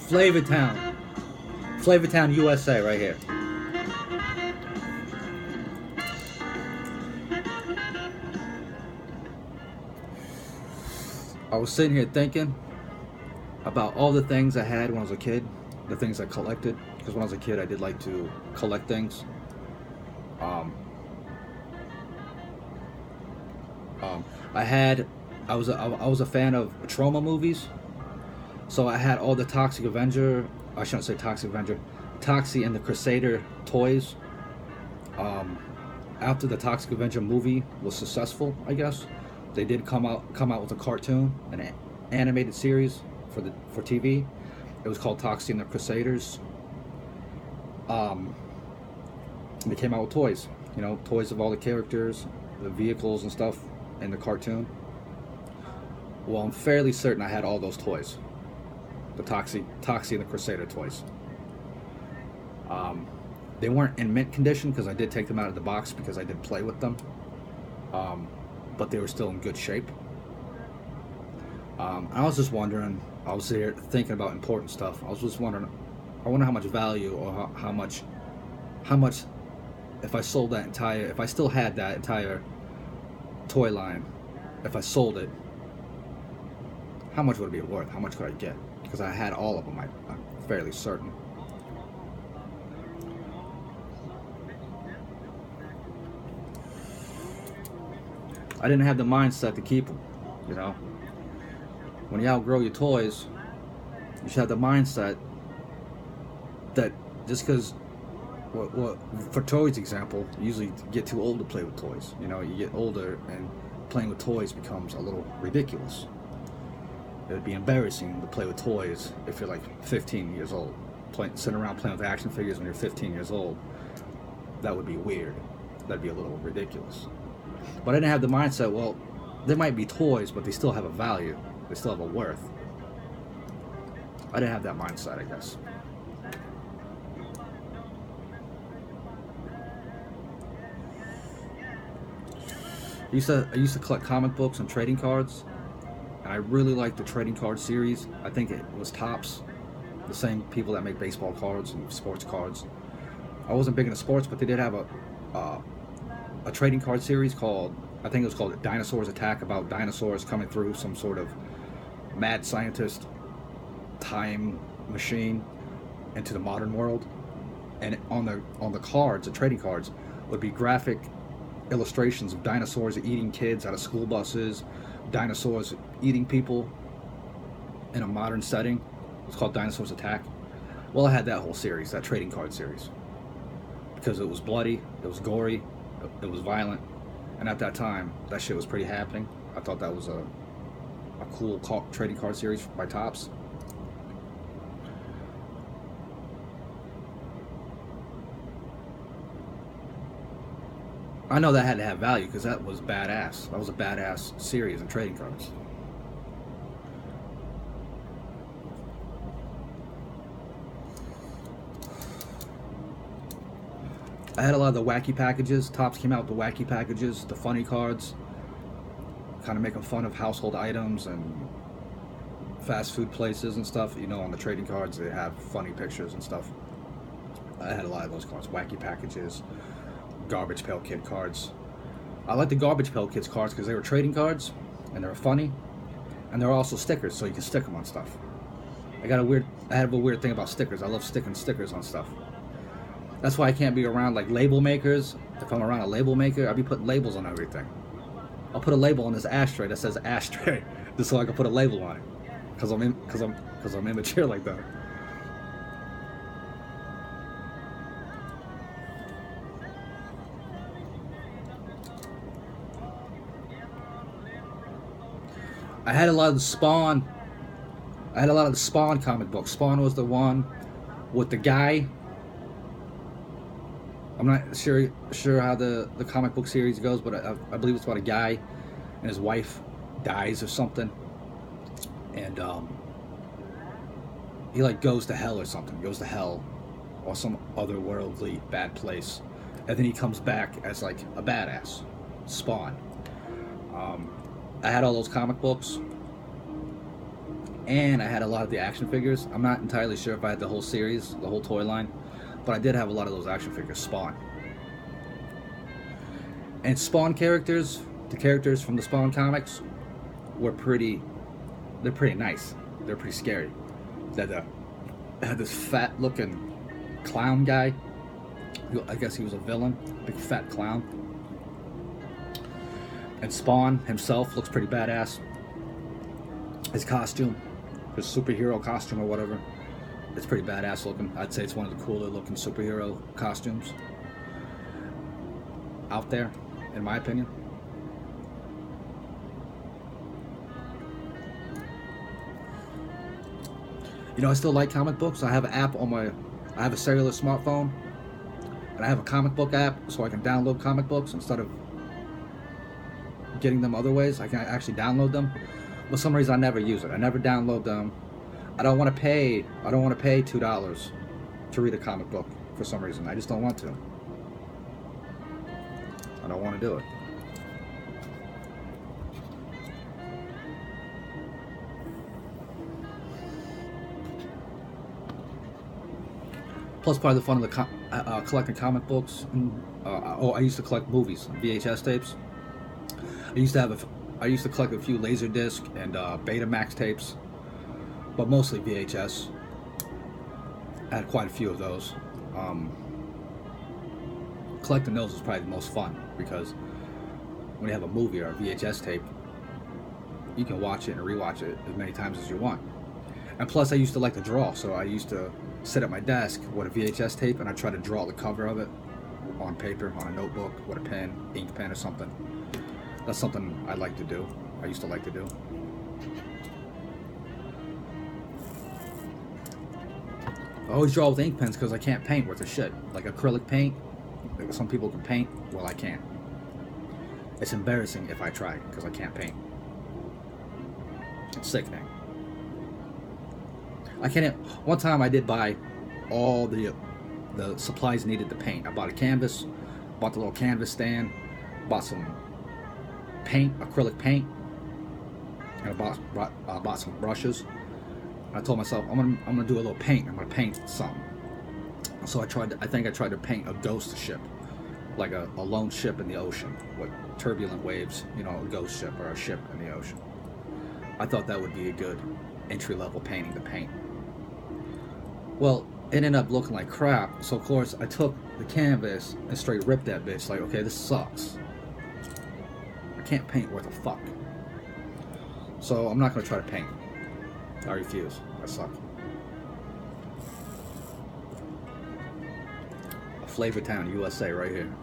Flavortown. Flavortown, USA, right here. I was sitting here thinking about all the things I had when I was a kid, the things I collected. Because when I was a kid, I did like to collect things. Um, um, I had, I was a fan of Trauma movies, so I had all the Toxic Avenger. I shouldn't say Toxic Avenger, Toxie and the Crusader toys. Um, After the Toxic Avenger movie was successful, I guess they did come out with a cartoon, an animated series for TV. It was called Toxie and the Crusaders. Um, they came out with toys, toys of all the characters, the vehicles and stuff in the cartoon. Well, I'm fairly certain I had all those toys, the Toxie and the Crusader toys. Um, they weren't in mint condition because I did take them out of the box because I did play with them, but they were still in good shape. I was just wondering. I was there thinking about important stuff. I was just wondering. I wonder how much value or how much if I sold that entire, if I still had that entire toy line, if I sold it, how much would it be worth? How much could I get? Because I had all of them. I'm fairly certain. I didn't have the mindset to keep them. You know, when you outgrow your toys, you should have the mindset that just because, for toys example, you usually get too old to play with toys. You get older and playing with toys becomes a little ridiculous. It would be embarrassing to play with toys if you're like 15 years old. Sitting around playing with action figures when you're 15 years old, that would be weird. That'd be a little ridiculous. But I didn't have the mindset, well, they might be toys, but they still have a value. They still have a worth. I didn't have that mindset, I guess. I used to collect comic books and trading cards, and I really liked the trading card series. I think it was Topps, the same people that make baseball cards and sports cards. I wasn't big into sports, but they did have a trading card series called, I think it was called Dinosaurs Attack, about dinosaurs coming through some sort of mad scientist time machine into the modern world. And on the cards, the trading cards, would be graphic illustrations of dinosaurs eating kids out of school buses, dinosaurs eating people in a modern setting. It's called Dinosaurs Attack. Well, I had that whole series, that trading card series, because it was bloody, it was gory, it was violent, and at that time, that shit was pretty happening. I thought that was a cool trading card series by Topps. I know that had to have value because that was badass. That was a badass series of trading cards. I had a lot of the wacky packages. Topps came out with the wacky packages, the funny cards, kind of making fun of household items and fast food places and stuff. On the trading cards, they have funny pictures and stuff. I had a lot of those cards, wacky packages, Garbage Pail Kid cards. I like the Garbage Pail Kids cards because they were trading cards and they were funny, and they were also stickers, so you can stick them on stuff. I have a weird thing about stickers. I love sticking stickers on stuff. That's why I can't be around like label makers. If I'm around a label maker, I'll be putting labels on everything. I'll put a label on this ashtray that says ashtray, just so I can put a label on it, because I'm immature like that. I had a lot of the Spawn. I had a lot of the Spawn comic books. Spawn was the one with the guy. I'm not sure how the comic book series goes, but I believe it's about a guy and his wife dies or something, and he like goes to hell or something, goes to hell or some otherworldly bad place, and then he comes back as like a badass. Spawn. I had all those comic books. and I had a lot of the action figures. I'm not entirely sure if I had the whole series, the whole toy line, but I did have a lot of those action figures. Spawn. And Spawn characters, the characters from the Spawn comics, they're pretty nice. They're pretty scary. They had this fat looking clown guy. I guess he was a villain, big fat clown. And Spawn himself looks pretty badass. His costume, his superhero costume or whatever, it's pretty badass looking. I'd say it's one of the cooler looking superhero costumes out there, in my opinion. You know, I still like comic books. I have an app on I have a cellular smartphone, and I have a comic book app, so I can download comic books instead of getting them other ways. I can actually download them. For some reason, I never use it. I never download them. I don't want to pay $2 to read a comic book for some reason. I just don't want to. I don't want to do it. Plus, part of the fun of the collecting comic books. I used to collect movies, VHS tapes. I used to collect a few Laserdisc and Betamax tapes, but mostly VHS. I had quite a few of those. Collecting those is probably the most fun, because when you have a movie or a VHS tape, you can watch it and rewatch it as many times as you want. And plus, I used to like to draw, so I used to sit at my desk with a VHS tape and I try to draw the cover of it on paper, on a notebook, with a pen, ink pen or something. That's something I like to do. I used to like to do. I always draw with ink pens because I can't paint worth a shit. Like acrylic paint, some people can paint, well, I can't. It's embarrassing if I try, because I can't paint. It's sickening. I can't. One time I did buy all the supplies needed to paint. I bought a canvas, bought the little canvas stand, bought some paint, acrylic paint, and I bought some brushes. I told myself I'm gonna do a little paint. I'm gonna paint something. So I think I tried to paint a ghost ship, like a lone ship in the ocean with turbulent waves. You know, a ghost ship or a ship in the ocean. I thought that would be a good entry-level painting to paint. Well, it ended up looking like crap, so of course I took the canvas and straight ripped that bitch. Like, okay, this sucks. I can't paint worth a fuck. So I'm not gonna try to paint. I refuse. I suck. Flavortown, USA, right here.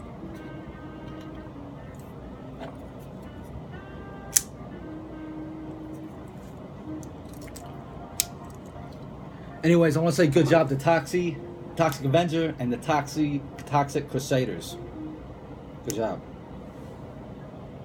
Anyways, I want to say good job to Toxic Avenger and the Toxic Crusaders. Good job.